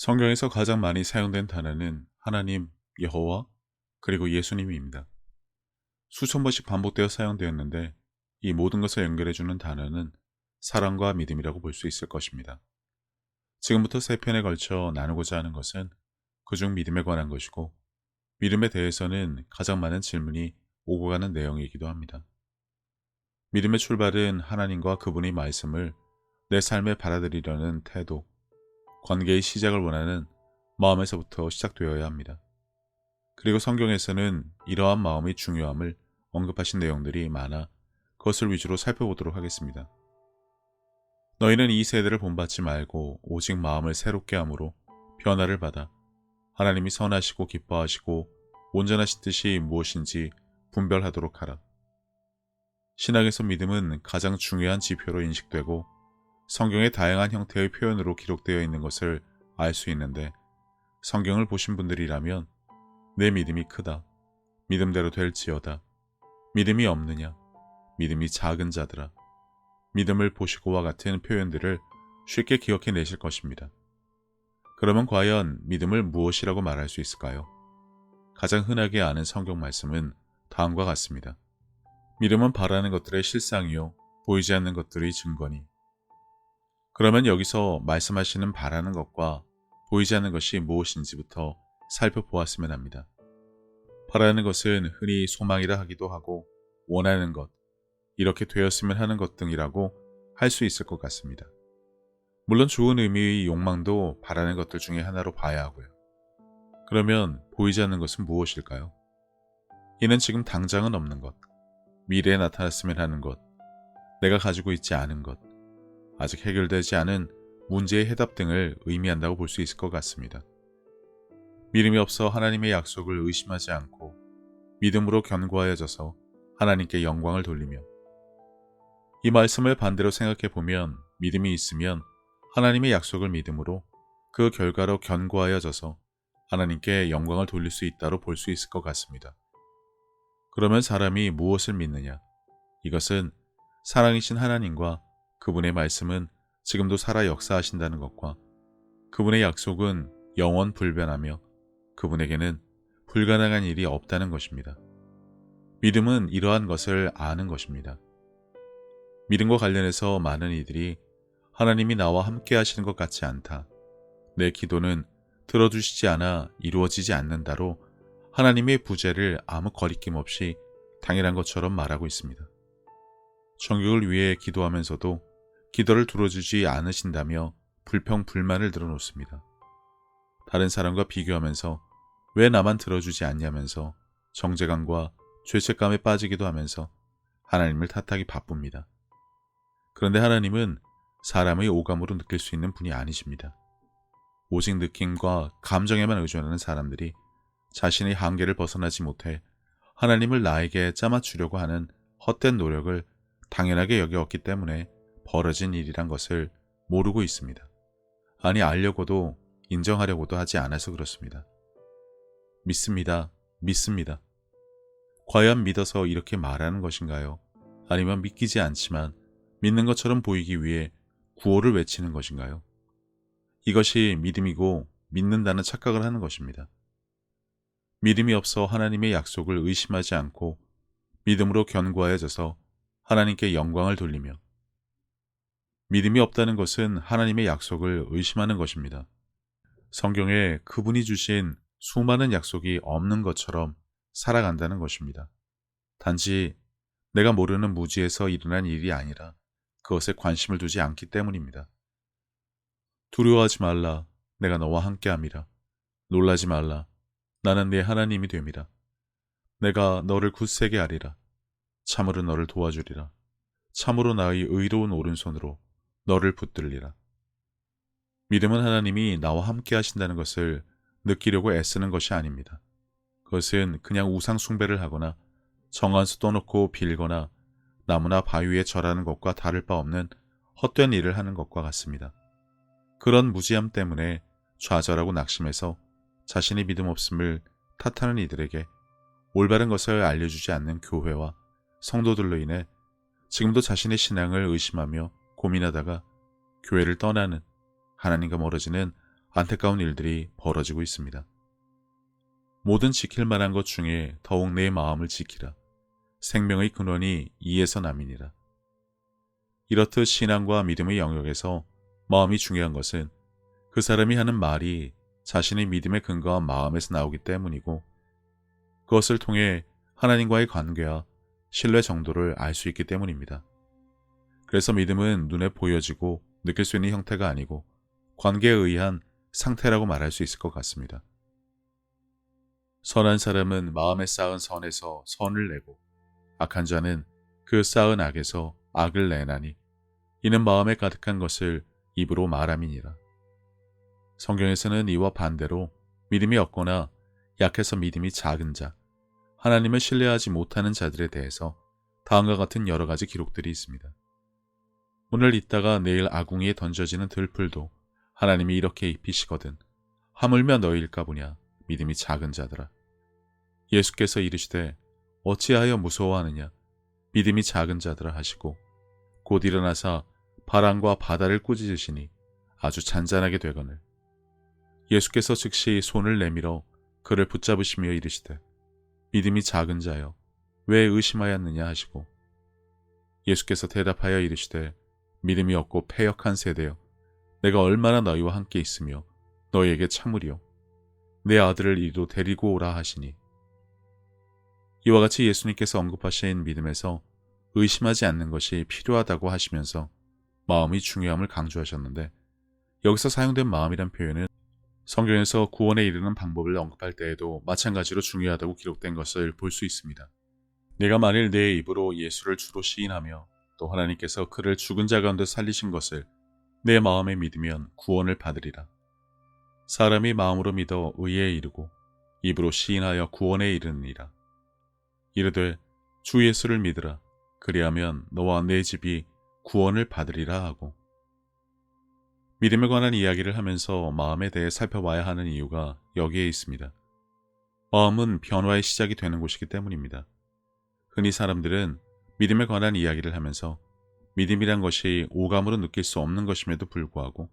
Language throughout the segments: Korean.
성경에서 가장 많이 사용된 단어는 하나님, 여호와, 그리고 예수님입니다. 수천 번씩 반복되어 사용되었는데 이 모든 것을 연결해주는 단어는 사랑과 믿음이라고 볼 수 있을 것입니다. 지금부터 세 편에 걸쳐 나누고자 하는 것은 그중 믿음에 관한 것이고, 믿음에 대해서는 가장 많은 질문이 오고 가는 내용이기도 합니다. 믿음의 출발은 하나님과 그분의 말씀을 내 삶에 받아들이려는 태도, 관계의 시작을 원하는 마음에서부터 시작되어야 합니다. 그리고 성경에서는 이러한 마음의 중요함을 언급하신 내용들이 많아 그것을 위주로 살펴보도록 하겠습니다. 너희는 이 세대를 본받지 말고 오직 마음을 새롭게 함으로 변화를 받아 하나님이 선하시고 기뻐하시고 온전하신 뜻이 무엇인지 분별하도록 하라. 신학에서 믿음은 가장 중요한 지표로 인식되고 성경의 다양한 형태의 표현으로 기록되어 있는 것을 알 수 있는데, 성경을 보신 분들이라면 내 믿음이 크다, 믿음대로 될지어다, 믿음이 없느냐, 믿음이 작은 자들아, 믿음을 보시고와 같은 표현들을 쉽게 기억해내실 것입니다. 그러면 과연 믿음을 무엇이라고 말할 수 있을까요? 가장 흔하게 아는 성경 말씀은 다음과 같습니다. 믿음은 바라는 것들의 실상이요 보이지 않는 것들의 증거니. 그러면 여기서 말씀하시는 바라는 것과 보이지 않는 것이 무엇인지부터 살펴보았으면 합니다. 바라는 것은 흔히 소망이라 하기도 하고 원하는 것, 이렇게 되었으면 하는 것 등이라고 할 수 있을 것 같습니다. 물론 좋은 의미의 욕망도 바라는 것들 중에 하나로 봐야 하고요. 그러면 보이지 않는 것은 무엇일까요? 이는 지금 당장은 없는 것, 미래에 나타났으면 하는 것, 내가 가지고 있지 않은 것, 아직 해결되지 않은 문제의 해답 등을 의미한다고 볼 수 있을 것 같습니다. 믿음이 없어 하나님의 약속을 의심하지 않고 믿음으로 견고하여져서 하나님께 영광을 돌리며, 이 말씀을 반대로 생각해 보면 믿음이 있으면 하나님의 약속을 믿음으로 그 결과로 견고하여져서 하나님께 영광을 돌릴 수 있다로 볼 수 있을 것 같습니다. 그러면 사람이 무엇을 믿느냐? 이것은 사랑이신 하나님과 그분의 말씀은 지금도 살아 역사하신다는 것과 그분의 약속은 영원 불변하며 그분에게는 불가능한 일이 없다는 것입니다. 믿음은 이러한 것을 아는 것입니다. 믿음과 관련해서 많은 이들이 하나님이 나와 함께 하시는 것 같지 않다, 내 기도는 들어주시지 않아 이루어지지 않는다로 하나님의 부재를 아무 거리낌 없이 당연한 것처럼 말하고 있습니다. 천국을 위해 기도하면서도 기도를 들어주지 않으신다며 불평불만을 들어놓습니다. 다른 사람과 비교하면서 왜 나만 들어주지 않냐면서 정죄감과 죄책감에 빠지기도 하면서 하나님을 탓하기 바쁩니다. 그런데 하나님은 사람의 오감으로 느낄 수 있는 분이 아니십니다. 오직 느낌과 감정에만 의존하는 사람들이 자신의 한계를 벗어나지 못해 하나님을 나에게 짜맞추려고 하는 헛된 노력을 당연하게 여겨왔기 때문에 벌어진 일이란 것을 모르고 있습니다. 아니, 알려고도 인정하려고도 하지 않아서 그렇습니다. 믿습니다. 믿습니다. 과연 믿어서 이렇게 말하는 것인가요? 아니면 믿기지 않지만 믿는 것처럼 보이기 위해 구호를 외치는 것인가요? 이것이 믿음이고 믿는다는 착각을 하는 것입니다. 믿음이 없어 하나님의 약속을 의심하지 않고 믿음으로 견고하여져서 하나님께 영광을 돌리며, 믿음이 없다는 것은 하나님의 약속을 의심하는 것입니다. 성경에 그분이 주신 수많은 약속이 없는 것처럼 살아간다는 것입니다. 단지 내가 모르는 무지에서 일어난 일이 아니라 그것에 관심을 두지 않기 때문입니다. 두려워하지 말라, 내가 너와 함께함이라. 놀라지 말라, 나는 네 하나님이 됨이라. 내가 너를 굳세게 하리라. 참으로 너를 도와주리라. 참으로 나의 의로운 오른손으로 너를 붙들리라. 믿음은 하나님이 나와 함께 하신다는 것을 느끼려고 애쓰는 것이 아닙니다. 그것은 그냥 우상 숭배를 하거나 정한수 떠놓고 빌거나 나무나 바위에 절하는 것과 다를 바 없는 헛된 일을 하는 것과 같습니다. 그런 무지함 때문에 좌절하고 낙심해서 자신의 믿음 없음을 탓하는 이들에게 올바른 것을 알려주지 않는 교회와 성도들로 인해 지금도 자신의 신앙을 의심하며 고민하다가 교회를 떠나는, 하나님과 멀어지는 안타까운 일들이 벌어지고 있습니다. 모든 지킬 만한 것 중에 더욱 내 마음을 지키라. 생명의 근원이 이에서 남이니라. 이렇듯 신앙과 믿음의 영역에서 마음이 중요한 것은 그 사람이 하는 말이 자신의 믿음에 근거한 마음에서 나오기 때문이고, 그것을 통해 하나님과의 관계와 신뢰 정도를 알 수 있기 때문입니다. 그래서 믿음은 눈에 보여지고 느낄 수 있는 형태가 아니고 관계에 의한 상태라고 말할 수 있을 것 같습니다. 선한 사람은 마음에 쌓은 선에서 선을 내고, 악한 자는 그 쌓은 악에서 악을 내나니 이는 마음에 가득한 것을 입으로 말함이니라. 성경에서는 이와 반대로 믿음이 없거나 약해서 믿음이 작은 자, 하나님을 신뢰하지 못하는 자들에 대해서 다음과 같은 여러 가지 기록들이 있습니다. 오늘 있다가 내일 아궁이에 던져지는 들풀도 하나님이 이렇게 입히시거든 하물며 너희일까 보냐, 믿음이 작은 자들아. 예수께서 이르시되 어찌하여 무서워하느냐, 믿음이 작은 자들아 하시고 곧 일어나사 바람과 바다를 꾸짖으시니 아주 잔잔하게 되거늘. 예수께서 즉시 손을 내밀어 그를 붙잡으시며 이르시되 믿음이 작은 자여 왜 의심하였느냐 하시고, 예수께서 대답하여 이르시되 믿음이 없고 패역한 세대여, 내가 얼마나 너희와 함께 있으며 너희에게 참으리요, 내 아들을 이리로 데리고 오라 하시니. 이와 같이 예수님께서 언급하신 믿음에서 의심하지 않는 것이 필요하다고 하시면서 마음의 중요함을 강조하셨는데, 여기서 사용된 마음이란 표현은 성경에서 구원에 이르는 방법을 언급할 때에도 마찬가지로 중요하다고 기록된 것을 볼 수 있습니다. 내가 만일 내 입으로 예수를 주로 시인하며 또 하나님께서 그를 죽은 자 가운데 살리신 것을 내 마음에 믿으면 구원을 받으리라. 사람이 마음으로 믿어 의에 이르고 입으로 시인하여 구원에 이르느니라. 이르되 주 예수를 믿으라. 그리하면 너와 내 집이 구원을 받으리라 하고, 믿음에 관한 이야기를 하면서 마음에 대해 살펴봐야 하는 이유가 여기에 있습니다. 마음은 변화의 시작이 되는 곳이기 때문입니다. 흔히 사람들은 믿음에 관한 이야기를 하면서 믿음이란 것이 오감으로 느낄 수 없는 것임에도 불구하고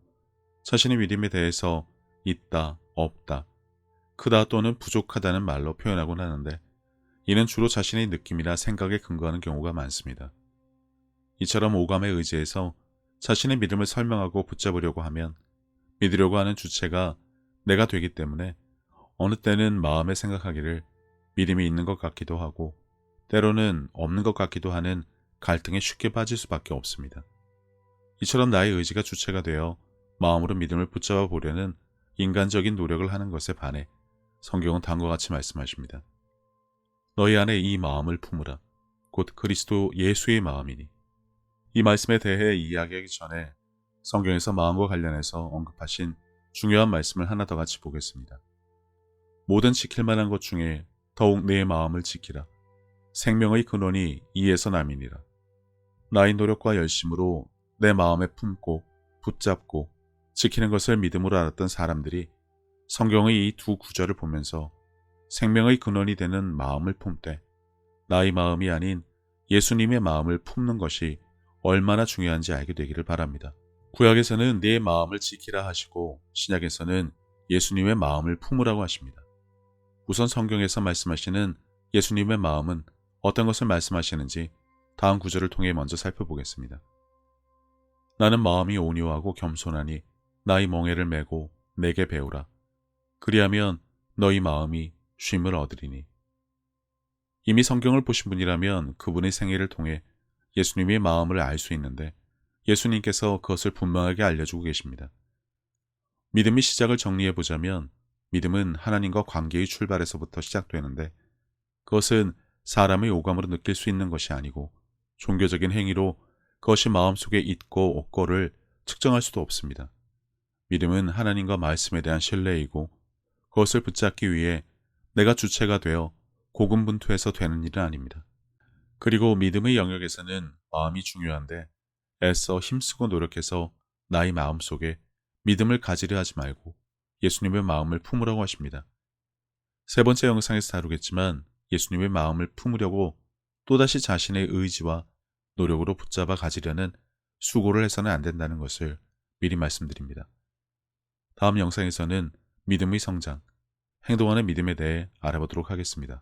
자신의 믿음에 대해서 있다, 없다, 크다 또는 부족하다는 말로 표현하곤 하는데, 이는 주로 자신의 느낌이나 생각에 근거하는 경우가 많습니다. 이처럼 오감에 의지해서 자신의 믿음을 설명하고 붙잡으려고 하면 믿으려고 하는 주체가 내가 되기 때문에 어느 때는 마음에 생각하기를 믿음이 있는 것 같기도 하고 때로는 없는 것 같기도 하는 갈등에 쉽게 빠질 수밖에 없습니다. 이처럼 나의 의지가 주체가 되어 마음으로 믿음을 붙잡아 보려는 인간적인 노력을 하는 것에 반해 성경은 다음과 같이 말씀하십니다. 너희 안에 이 마음을 품으라. 곧 그리스도 예수의 마음이니. 이 말씀에 대해 이야기하기 전에 성경에서 마음과 관련해서 언급하신 중요한 말씀을 하나 더 같이 보겠습니다. 모든 지킬 만한 것 중에 더욱 내 마음을 지키라. 생명의 근원이 이에서 남이니라. 나의 노력과 열심으로 내 마음에 품고 붙잡고 지키는 것을 믿음으로 알았던 사람들이 성경의 이 두 구절을 보면서 생명의 근원이 되는 마음을 품되 나의 마음이 아닌 예수님의 마음을 품는 것이 얼마나 중요한지 알게 되기를 바랍니다. 구약에서는 내 마음을 지키라 하시고 신약에서는 예수님의 마음을 품으라고 하십니다. 우선 성경에서 말씀하시는 예수님의 마음은 어떤 것을 말씀하시는지 다음 구절을 통해 먼저 살펴보겠습니다. 나는 마음이 온유하고 겸손하니 나의 멍에를 메고 내게 배우라. 그리하면 너희 마음이 쉼을 얻으리니. 이미 성경을 보신 분이라면 그분의 생애를 통해 예수님의 마음을 알 수 있는데 예수님께서 그것을 분명하게 알려주고 계십니다. 믿음의 시작을 정리해보자면 믿음은 하나님과 관계의 출발에서부터 시작되는데 그것은 사람의 오감으로 느낄 수 있는 것이 아니고 종교적인 행위로 그것이 마음속에 있고 없고를 측정할 수도 없습니다. 믿음은 하나님과 말씀에 대한 신뢰이고 그것을 붙잡기 위해 내가 주체가 되어 고군분투해서 되는 일은 아닙니다. 그리고 믿음의 영역에서는 마음이 중요한데 애써 힘쓰고 노력해서 나의 마음속에 믿음을 가지려 하지 말고 예수님의 마음을 품으라고 하십니다. 세 번째 영상에서 다루겠지만 예수님의 마음을 품으려고 또다시 자신의 의지와 노력으로 붙잡아 가지려는 수고를 해서는 안 된다는 것을 미리 말씀드립니다. 다음 영상에서는 믿음의 성장, 행동하는 믿음에 대해 알아보도록 하겠습니다.